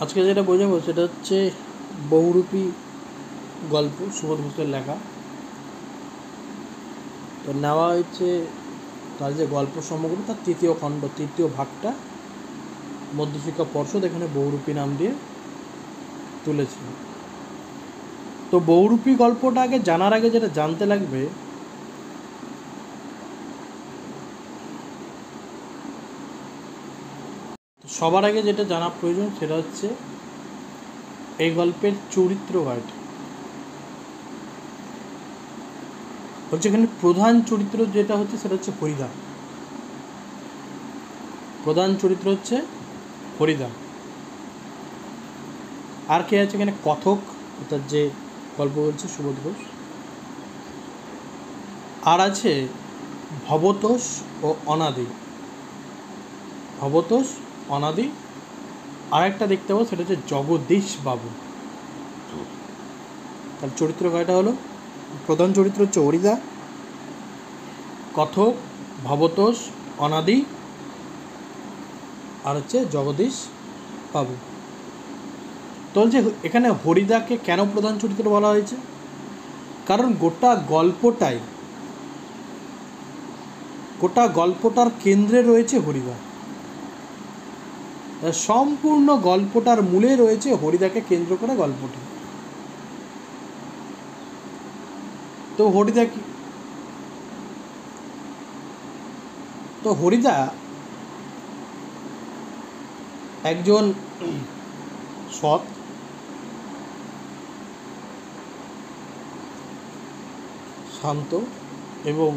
আজকে যেটা বোঝাবো সেটা হচ্ছে বহুরূপী গল্প, সুবোধ ঘোষের লেখা। তো নেওয়া হয়েছে তার যে গল্প সমগ্র, তার তৃতীয় খণ্ড, তৃতীয় ভাগটা মধ্যশিক্ষা পর্ষদ এখানে বহুরূপী নাম দিয়ে তুলেছে। তো বহুরূপী গল্পটা আগে জানার আগে যেটা জানতে লাগবে, সবার আগে যেটা জানা প্রয়োজন সেটা হচ্ছে এই গল্পের চরিত্র কয়টা। হচ্ছে এখানে প্রধান চরিত্র যেটা হচ্ছে সেটা হচ্ছে হরিদা। প্রধান চরিত্র হচ্ছে হরিদা। আর কে আছে এখানে? কথক, অর্থাৎ যে গল্প বলছে সুবোধ ঘোষ। আর আছে ভবতোষ ও অনাদি। ভবতোষ, অনাদি। আর একটা দেখতে পাবো সেটা হচ্ছে জগদীশ বাবু। তার চরিত্র কয়টা হলো? প্রধান চরিত্র হচ্ছে হরিদা, কথক, ভবতোষ, অনাদি, আর হচ্ছে জগদীশ বাবু। তো বলছে এখানে হরিদাকে কেন প্রধান চরিত্র বলা হয়েছে? কারণ গোটা গল্পটার কেন্দ্রে রয়েছে হরিদা। সম্পূর্ণ গল্পটার মূলে রয়েছে হরিদাকে কেন্দ্র করে গল্পটি। তো হরিদা একজন সৎ, শান্ত এবং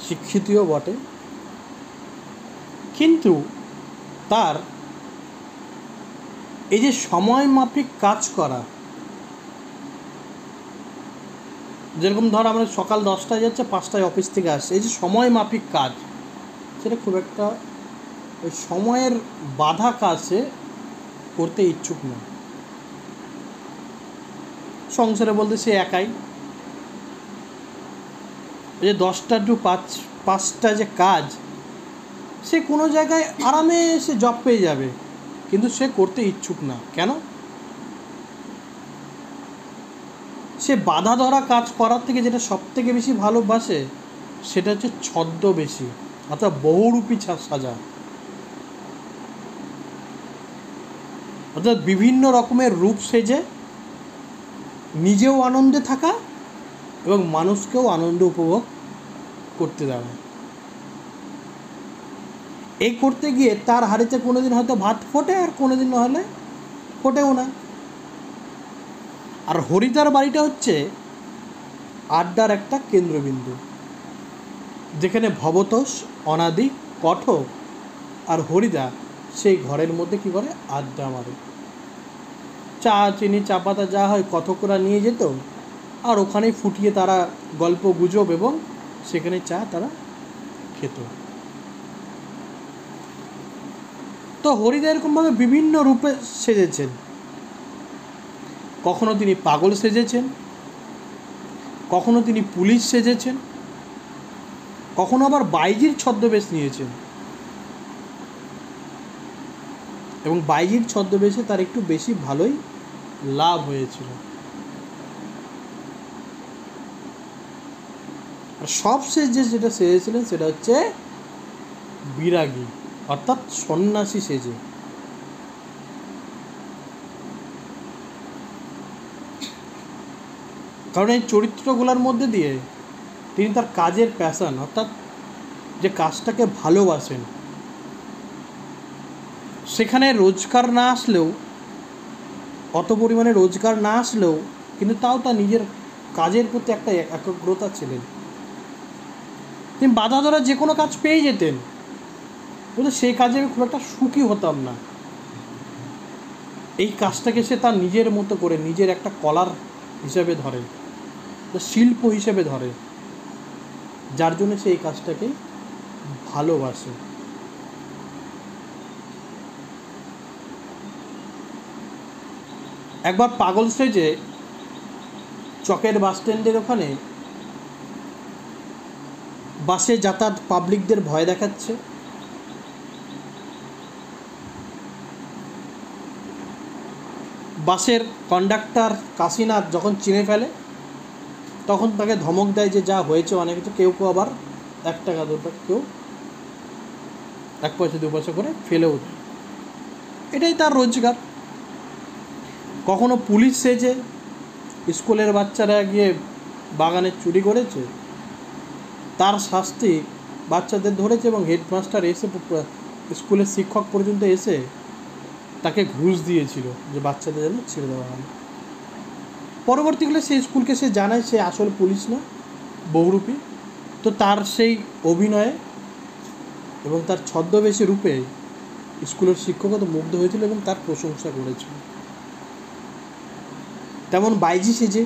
শিক্ষিতও বটে, কিন্তু তার এই যে সময় মাফিক কাজ করা, যেরকম ধর আমরা সকাল 10টায় যাচ্ছে, 5টায় অফিস থেকে আসছে, এই যে সময় মাফিক কাজ, সেটা খুব একটা ওই সময়ের বাধা কাজে করতে ইচ্ছুক না। সংসারে বলতে সে একাই, এই যে 10টা টু 5টা যে কাজ, সে কোনো জায়গায় আরামে সে জব পেয়ে যাবে, কিন্তু সে করতে ইচ্ছুক না। কেন? সে বাধা ধরা কাজ করার থেকে যেটা সব থেকে বেশি ভালোবাসে সেটা হচ্ছে ছদ্মবেশী, অর্থাৎ বহুরূপী সাজা, অর্থাৎ বিভিন্ন রকমের রূপ সেজে নিজেও আনন্দে থাকা এবং মানুষকেও আনন্দ উপভোগ করতে দেওয়া। এই করতে গিয়ে তার হাঁড়িতে কোনোদিন হয়তো ভাত ফোটে, আর কোনোদিন হলে ফোটেও না। আর হরিদার বাড়িটা হচ্ছে আড্ডার একটা কেন্দ্রবিন্দু, যেখানে ভবতোষ, অনাদি, কথক আর হরিদা সেই ঘরের মধ্যে কী করে? আড্ডা মারে। চা, চিনি, চা পাতা যা হয় কথকরা নিয়ে যেত, আর ওখানেই ফুটিয়ে তারা গল্প গুজব এবং সেখানে চা তারা খেত। তো হরিদা এরকমভাবে বিভিন্ন রূপে সেজেছেন। কখনো তিনি পাগল সেজেছেন, কখনো তিনি পুলিশ সেজেছেন, কখনো আবার বাইজির ছদ্মবেশ নিয়েছেন, এবং বাইজির ছদ্মবেশে তার একটু বেশি ভালোই লাভ হয়েছিল। আর সবশেষ যেটা সেজেছিলেন সেটা হচ্ছে বিরাগী, অর্থাৎ সন্ন্যাসী সেজে। কারণ এই চরিত্রগুলোর মধ্যে দিয়ে তিনি তার কাজের প্যাশন, অর্থাৎ যে কাজটাকে ভালোবাসেন, সেখানে রোজগার না আসলেও, অত পরিমাণে রোজগার না আসলেও, কিন্তু তাও তার নিজের কাজের প্রতি একটা একাগ্রতা ছিলেন। তিনি বাধা ধরা যে কোনো কাজ পেয়ে যেতেন, কিন্তু সেই কাজে আমি খুব একটা সুখী হতাম না। এই কাজটাকে সে তার নিজের মতো করে, নিজের একটা কলার হিসেবে ধরে, শিল্প হিসেবে ধরে, যার জন্য সে এই কাজটাকে ভালোবাসে। একবার পাগল সেজে চকের বাস স্ট্যান্ডের ওখানে বাসে যাতায়াত পাবলিকদের ভয় দেখাচ্ছে, বাসের কন্ডাক্টর কাশীনাথ যখন চিনে ফেলে তখন তাকে ধমক দেয় যে যা হয়েছে অনেক কিছু, কেউ কেউ আবার 1 টাকা 2 টাকা, কেউ 1 পয়সা 2 পয়সা করে ফেলেও দেয়। এটাই তার রোজগার। কখনো পুলিশ সেজে স্কুলের বাচ্চারা গিয়ে বাগানে চুরি করেছে, তার শাস্তি বাচ্চাদের ধরেছে এবং হেডমাস্টার এসে, স্কুলের শিক্ষক পর্যন্ত এসে তাকে ঘুষ দিয়েছিল যে বাচ্চাদের যেন ছেড়ে দেওয়া হয়। পরবর্তীকালে সেই স্কুলকে সে জানায় সে আসল পুলিশ না, বহুরূপী। তো তার সেই অভিনয়ে এবং তার ছদ্মবেশী রূপে স্কুলের শিক্ষকও তো মুগ্ধ হয়েছিল এবং তার প্রশংসা করেছিল। তেমন বাইজি সেজে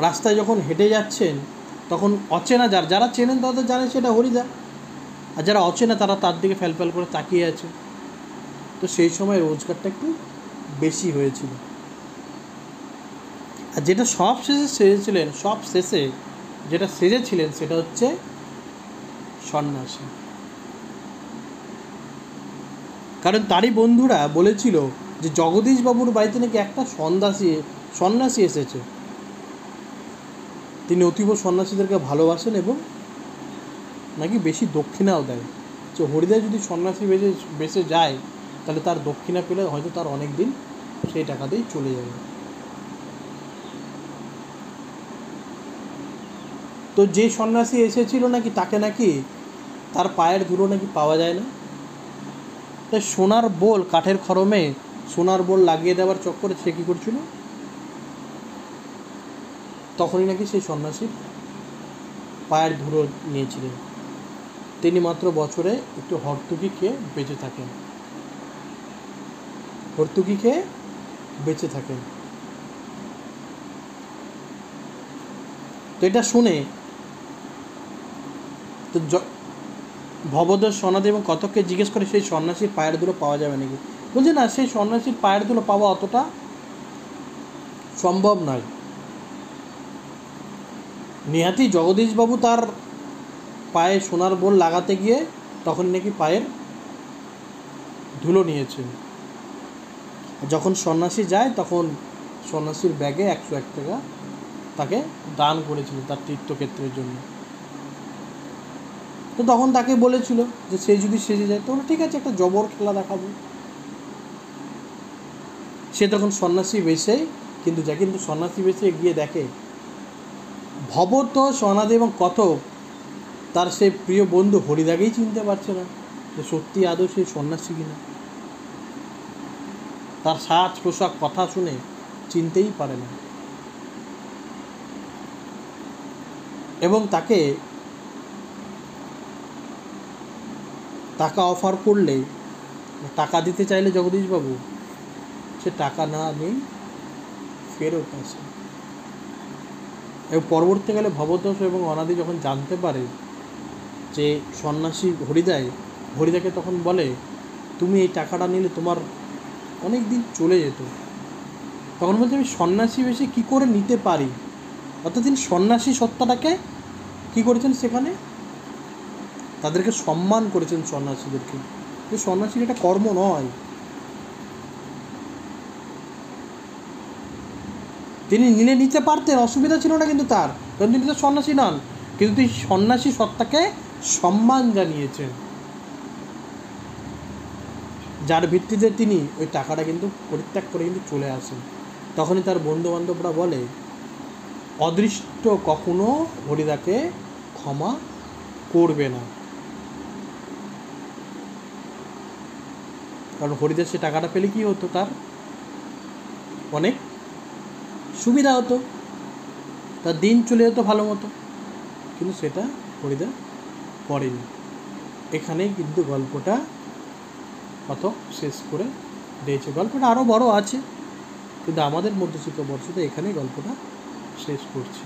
রাস্তায় যখন হেঁটে যাচ্ছেন তখন অচেনা, যারা চেনেন তাদের জানে সেটা হরিদা, আর যারা অচেনা তারা তার দিকে ফ্যালফ্যাল করে তাকিয়ে আছে। তো সেই সময় রোজগারটা একটু বেশি হয়েছিল। আর যেটা সব শেষে যেটা সেজেছিলেন সেটা হচ্ছে সন্ন্যাসী। কারণ তারই বন্ধুরা বলেছিল যে জগদীশবাবুর বাড়িতে নাকি একটা সন্ন্যাসী এসেছে, তিনি অতীব সন্ন্যাসীদেরকে ভালোবাসেন এবং নাকি বেশি দক্ষিণাও দেয়। যে হরিদা যদি সন্ন্যাসী বেশে যায় তাহলে তার দক্ষিণা পেলে হয়তো তার অনেক দিন সেই টাকাতেই চলে যাবে। তো যে সন্ন্যাসী এসেছিল নাকি তাকে নাকি তার পায়ের ধুলো নাকি পাওয়া যায় না, তাই সোনার বোল, কাঠের খড়মে সোনার বোল লাগিয়ে দেওয়ার চক্করে সে কী করছিল, তখনই নাকি সেই সন্ন্যাসীর পায়ের ধুলো নিয়েছিলেন। তিনি মাত্র বছরে একটু হর্তুকি খেয়ে বেঁচে থাকেন। তো এটা শুনে তো ভবদোষ, সনাদি এবং কতককে জিজ্ঞেস করে সেই সন্ন্যাসীর পায়ের ধুলো পাওয়া যাবে নাকি। বলছে না, সেই সন্ন্যাসীর পায়ের ধুলো পাওয়া অতটা সম্ভব নয়। নিহাতি জগদীশবাবু তার পায়ে সোনার বোল লাগাতে গিয়ে তখন নাকি পায়ের ধুলো নিয়েছেন। যখন সন্ন্যাসী যায় তখন সন্ন্যাসীর ব্যাগে 101 টাকা তাকে দান করেছিল তার তীর্থক্ষেত্রের জন্য। তো তখন তাকে বলেছিল যে সে যদি সেজে যায় তো ঠিক আছে, একটা জবর খেলা দেখাবো। সে তখন সন্ন্যাসী বেশে কিন্তু যায়, কিন্তু সন্ন্যাসী বেশে গিয়ে দেখে ভবত, সনাদি এবং কতক তার সেই প্রিয় বন্ধু হরিদাকেই চিনতে পারছে না যে সত্যি আদৌ সেই সন্ন্যাসী কিনা। তার সাজ পোশাক কথা শুনে চিনতেই পারে না এবং তাকে টাকা অফার করলে, টাকা দিতে চাইলে জগদীশবাবু সে টাকা না নেই ফেরত আসে। এবং পরবর্তীকালে ভবতোষ এবং অনাদি যখন জানতে পারে যে সন্ন্যাসী হরিদাকে তখন বলে তুমি এই টাকাটা নিলে তোমার অনেক দিন চলে যেত। তখন বলছে আমি সন্ন্যাসী বেশি কী করে নিতে পারি। অর্থাৎ তিনি সন্ন্যাসী সত্তাটাকে কী করেছেন, সেখানে তাদেরকে সম্মান করেছেন সন্ন্যাসীদেরকে, যে সন্ন্যাসীর এটা কর্ম নয়। তিনি নিতে পারতেন, অসুবিধা ছিল না কিন্তু তার, কারণ তিনি তো সন্ন্যাসী নন, কিন্তু তিনি সন্ন্যাসী সত্তাকে সম্মান জানিয়েছেন, যার ভিত্তিতে তিনি ওই টাকাটা কিন্তু পরিত্যাগ করে কিন্তু চলে আসেন। তখনই তার বন্ধুবান্ধবরা বলে অদৃষ্ট কখনো হরিদাকে ক্ষমা করবে না, কারণ হরিদা সে টাকাটা পেলে কী হতো, তার অনেক সুবিধা হতো, তার দিন চলে যেত ভালো মতো, কিন্তু সেটা হরিদা করেনি। এখানেই কিন্তু গল্পটা কতক শেষ করে দিয়েছে। গল্পটা আরও বড় আছে, কিন্তু আমাদের মধ্যশিক্ষা বর্ষতে এখানেই গল্পটা শেষ করছি।